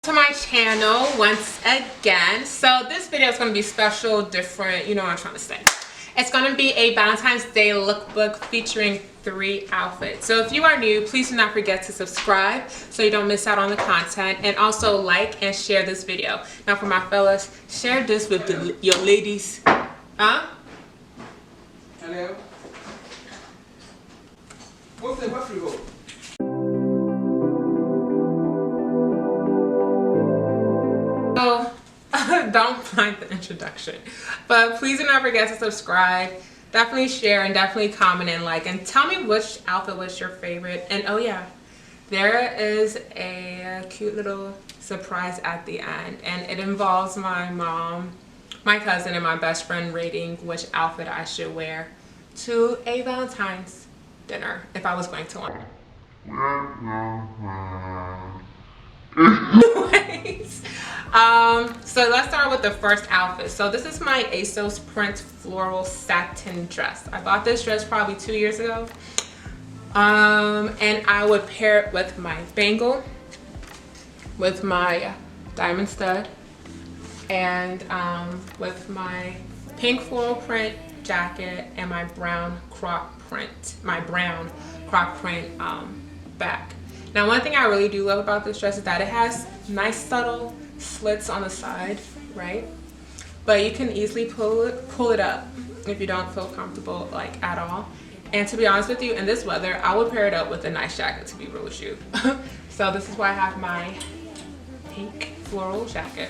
to my channel once again. So this video is going to be special, different, you know what I'm trying to say. It's going to be a Valentine's Day lookbook featuring 3 outfits. So if you are new, please do not forget to subscribe so you don't miss out on the content, and also like and share this video. Now for my fellas, share this with your ladies. Huh? Hello. What's the what we go? So, don't mind the introduction, but please do not forget to subscribe, definitely share, and definitely comment and like, and tell me which outfit was your favorite. And oh yeah, there is a cute little surprise at the end, and it involves my mom, my cousin, and my best friend rating which outfit I should wear to a Valentine's dinner if I was going to one. Anyways, so let's start with the first outfit. So this is my ASOS print floral satin dress. I bought this dress probably 2 years ago, and I would pair it with my bangle, with my diamond stud, and with my pink floral print jacket and my brown crop print, back. Now one thing I really do love about this dress is that it has nice subtle slits on the side, right? But you can easily pull it up if you don't feel comfortable like at all. And to be honest with you, in this weather, I would pair it up with a nice jacket, to be real with you. So this is why I have my pink floral jacket.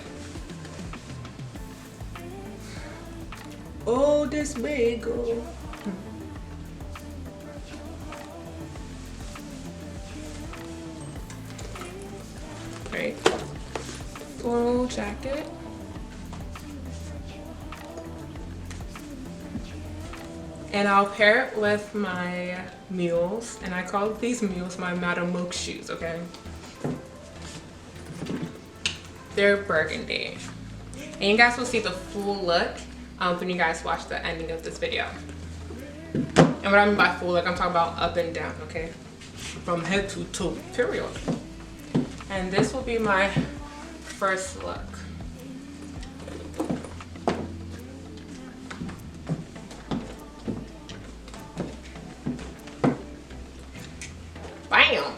Oh, this bagel. Right, floral jacket. And I'll pair it with my mules, and I call these mules my Madame Mook shoes, okay? They're burgundy. And you guys will see the full look when you guys watch the ending of this video. And what I mean by full look, I'm talking about up and down, okay? From head to toe, period. And this will be my first look. Bam!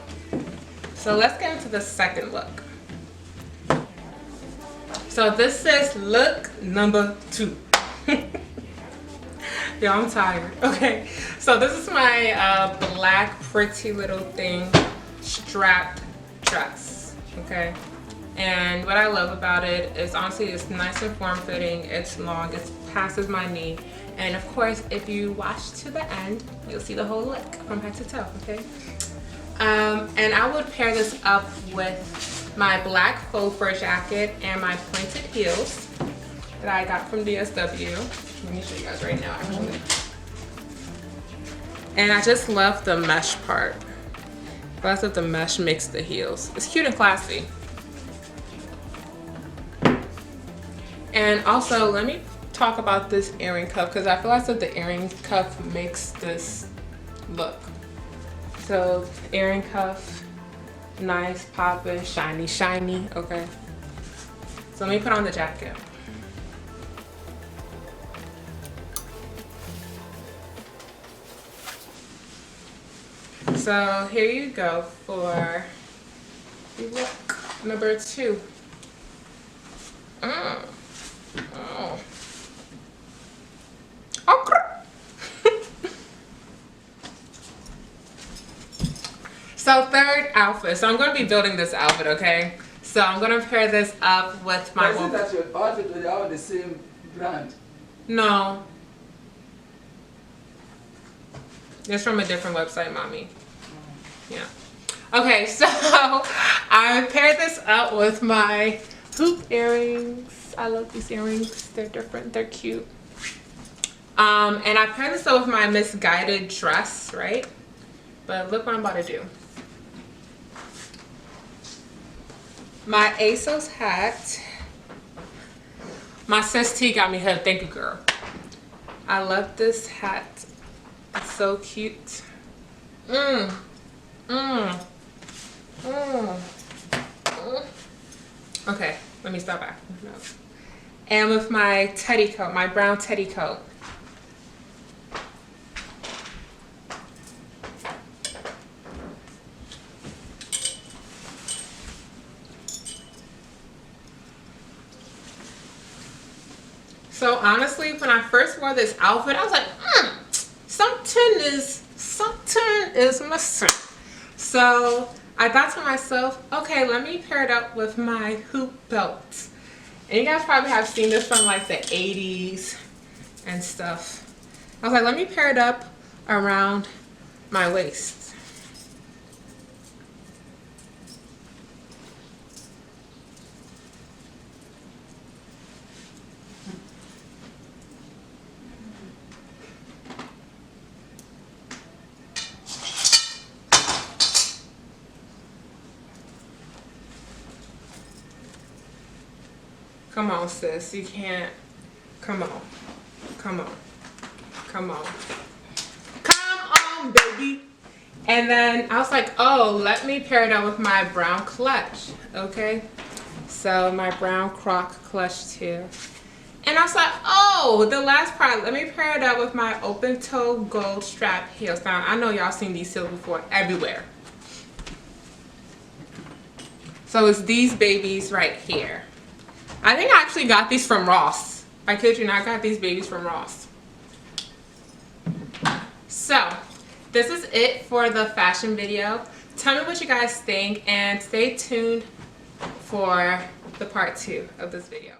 So let's get into the second look. So this is look number 2. Yeah, I'm tired. Okay, so this is my black pretty little thing strapped dress. Okay, and what I love about it is honestly it's nice and form-fitting, it's long, it passes my knee, and of course if you watch to the end you'll see the whole look from head to toe. Okay, and I would pair this up with my black faux fur jacket and my pointed heels that I got from DSW. Let me show you guys right now actually. And I just love the mesh part. That's what the mesh makes the heels. It's cute and classy. And also, let me talk about this earring cuff because I feel like the earring cuff makes this look. So, earring cuff, nice, poppin', shiny, shiny, okay? So let me put on the jacket. So here you go for look number 2. Oh. Okay. So third outfit. So I'm going to be building this outfit, okay? So I'm going to pair this up with my... Is it that your outfit are all the same brand? No. It's from a different website, mommy. Yeah. Okay, so I paired this up with my hoop earrings. I love these earrings. They're different. They're cute. And I paired this up with my misguided dress, right? But look what I'm about to do. My ASOS hat. My sis T got me hooked. Thank you, girl. I love this hat. It's so cute. Okay, let me start back. No. And with my teddy coat, my brown teddy coat. So honestly, when I first wore this outfit, I was like, something is missing. So I thought to myself, okay, let me pair it up with my hoop belt. And you guys probably have seen this from like the 80s and stuff. I was like, let me pair it up around my waist. Come on, sis. You can't. Come on. Come on. Come on. Come on, baby. And then I was like, oh, let me pair it up with my brown clutch. Okay. So my brown croc clutch too. And I was like, oh, the last part, let me pair it up with my open toe gold strap heels. Now, I know y'all seen these heels before everywhere. So it's these babies right here. I think I actually got these from Ross. I kid you not, I got these babies from Ross. So, this is it for the fashion video. Tell me what you guys think and stay tuned for the part 2 of this video.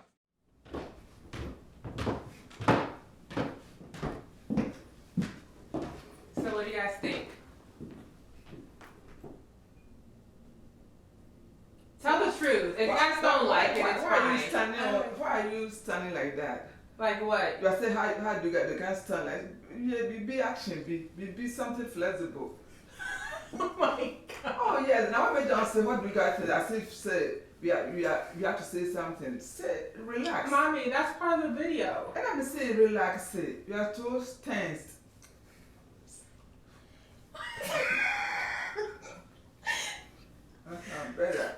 So what do you guys think? Tell the truth. If you guys don't like it, it's fine. Why are you standing like that? Like what? You are saying how do you get the guy stand like? Yeah, be action, be something flexible. Oh my god. Oh yes. Now when I say what do you guys think? As if say we have to say something. Say relax. Mommy, that's part of the video. And I'm saying relax. Say you are too tense. Better.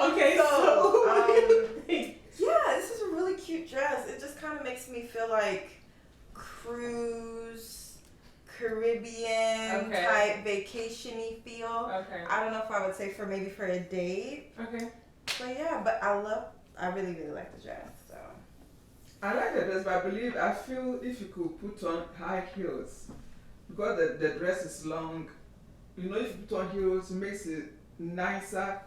Okay, so yeah, this is a really cute dress. It just kind of makes me feel like cruise, Caribbean type vacation-y feel. Okay. I don't know if I would say maybe for a date. Okay. But yeah, but I really like the dress. So I like the dress, but I feel if you could put on high heels, because the dress is long, you know, if you put on heels, it makes it nicer,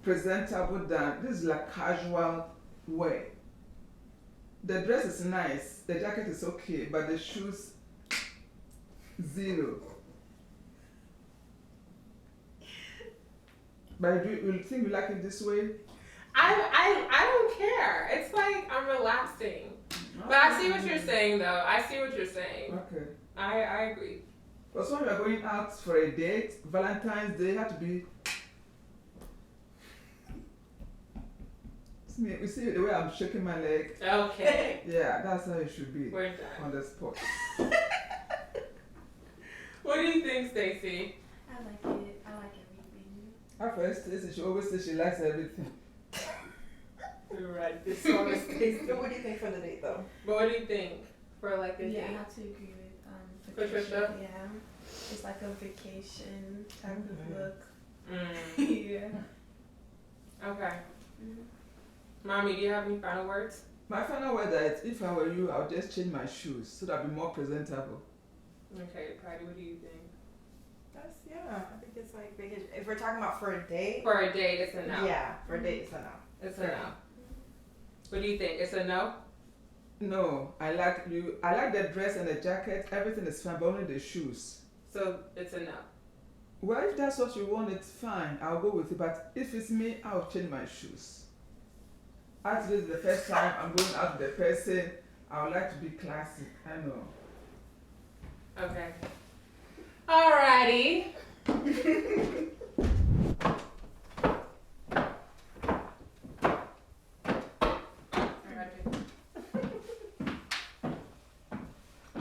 presentable than this is like casual wear. The dress is nice, the jacket is okay, but the shoes, zero. But you think you like it this way? I don't care. It's like I'm relaxing. But I see what you're saying though. I see what you're saying. Okay. I agree. But when we are going out for a date, Valentine's Day had to be. You see the way I'm shaking my leg? Okay. Yeah, that's how it should be. We're done. On the spot. What do you think, Stacey? I like it. I like everything. At first, Stacey, she always says she likes everything. You're right. This one is Stacey. So what do you think for the date though? But what do you think for like a Yeah, I date? have to agree with Patricia? Yeah, it's like a vacation type of look. Mm. Yeah. Okay. Mm-hmm. Mommy, do you have any final words? My final word is, if I were you, I would just change my shoes so that I'd be more presentable. Okay, Patty, what do you think? That's I think it's like vacation. If we're talking about for a date. For a date, it's a no. Yeah, for a date it's a no. It's a no. What do you think? It's a no? No, I like the dress and the jacket, everything is fine, but only the shoes. So it's a no. Well, if that's what you want, it's fine, I'll go with it, but if it's me, I'll change my shoes. As this is the first time I'm going out with the person, I would like to be classy, I know. Okay. Alrighty.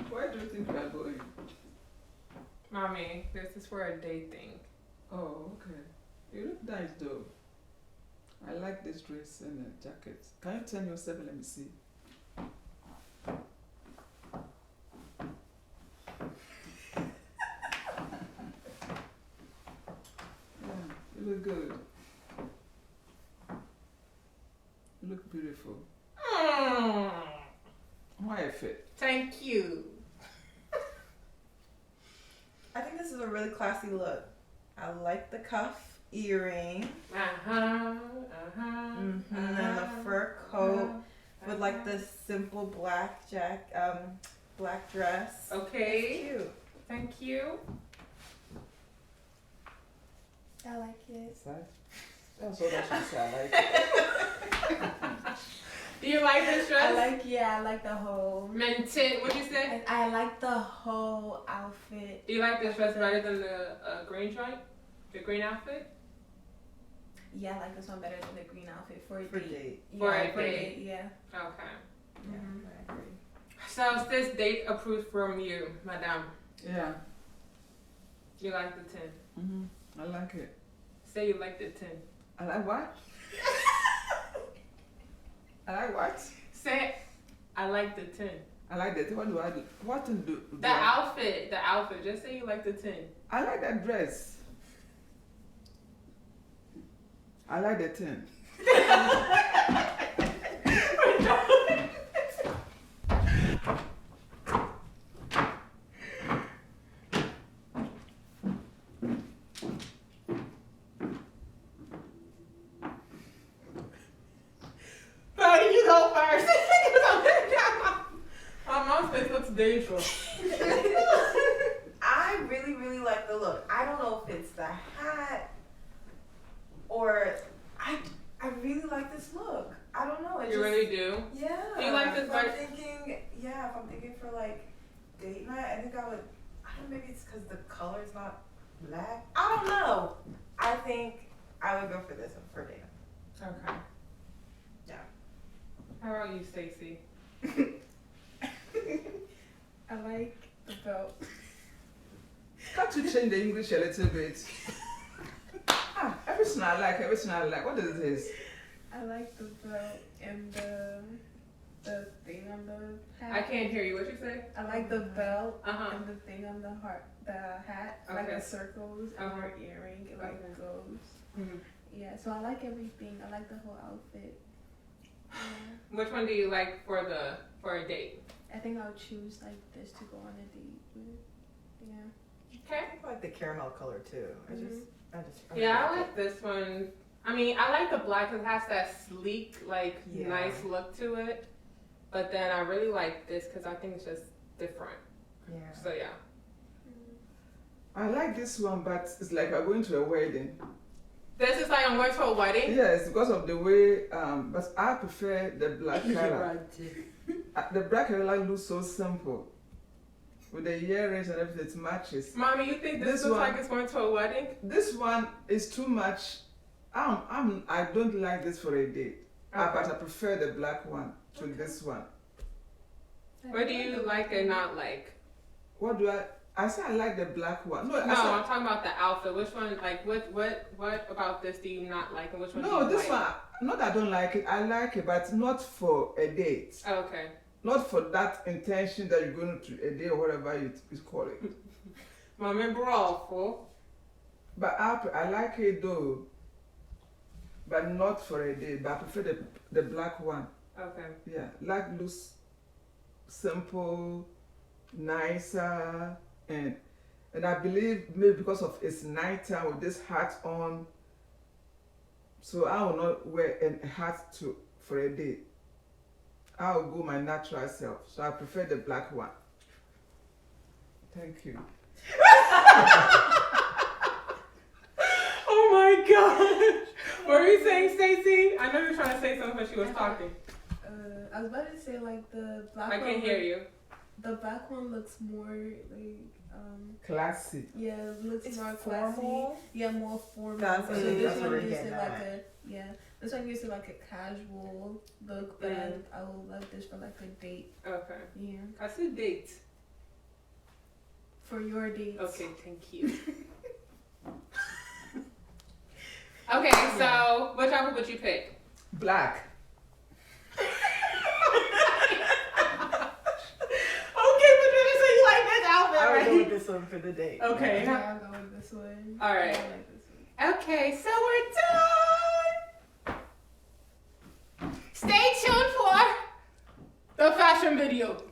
Where do you think we are going? Mommy, this is for a date thing. Oh, okay. You look nice though. I like this dress and the jacket. Can you turn yourself and let me see? Yeah, you look good. You look beautiful. Why a fit? Thank you. I think this is a really classy look. I like the cuff earring. And the fur coat with like this simple black black dress. Okay. It's cute. Thank you. I like it. That's what I should say. I like it. Do you like this dress? I like the whole. Minted. What'd you say? I like the whole outfit. Do you like this dress better than the green joint? The green outfit? Yeah, I like this one better than the green outfit for a For date. date. Yeah, For a date. Yeah. Okay. Yeah, Mhm. I agree. So is this date approved from you, madame? Yeah. You like the 10? I like it. Say you like the 10. I like what? I like what? Say, I like the 10. I like that. What do I do? What to do? The outfit. Just say you like the 10. I like that dress. I like the 10. Buddy, you go first. My mom's face looks dangerous. I really, really like the look. I don't know if it's the hat or I really like this look. I don't know. You really do? Yeah. Do you like this If I'm part? thinking, yeah, if I'm thinking for like date night, I think I would. I don't know, maybe it's because the color's not black. I don't know. I think I would go for this one for date night. Okay. Yeah. How about you, Stacey? I like the belt. Can't you change the English a little bit? Everything I like, everything I like. What is this? I like the belt and the thing on the hat. I can't hear you. What you say? I like the belt Uh-huh. and the thing on the hat, like Okay. the circles and Uh-huh. her earring. It like Okay. goes. Mhm. Yeah, so I like everything. I like the whole outfit. Yeah. Which one do you like for a date? I think I'll choose like this to go on a date with. Yeah. Okay. I like the caramel color too. I Yeah, I like this one. I mean, I like the black because it has that sleek, like, Yeah. nice look to it. But then I really like this because I think it's just different. Yeah. So, yeah. I like this one, but it's like I'm going to a wedding. This is like I'm going to a wedding. Yes, because of the way, but I prefer the black color. The black color looks so simple. With the earrings and everything, it matches. Mommy, you think this This looks one- like it's going to a wedding? This one is too much. I don't like this for a date. But I prefer the black one to this one. What do you like and not like? What do I say I like the black one. No, No, I said, I'm talking about the outfit. Which one, like, what about this do you not like, and which one do no, you this like? one, not that I don't like it. I like it, but not for a date. Oh, okay. Not for that intention that you're going to a day or whatever you call it. Mommy, bro. But I like it though, but not for a day. But I prefer the black one. Okay. Yeah, black looks simple, nicer, and I believe maybe because of it's nighttime with this hat on, so I will not wear a hat for a day. I'll go my natural self, so I prefer the black one. Thank you. Oh my gosh! What were you saying, Stacey? I know you were trying to say something when she was talking. I was about to say like the black I one. can hear you. The black one looks more like Classy. yeah, it looks It's more classy. formal. Yeah, more formal. That's so what- this that's what one we're gives getting it like at. this one gives it like a casual look, but I will love this for like a date. Okay. Yeah, I said date. for your dates. Okay, thank you. Okay, so which outfit would you pick? Black. Okay, Patricia, so you like this outfit, I would right? go with this one for the date. Okay. Yeah, I'll go with this one. All right. I like this one. Okay, so we're done. Stay tuned for the fashion video.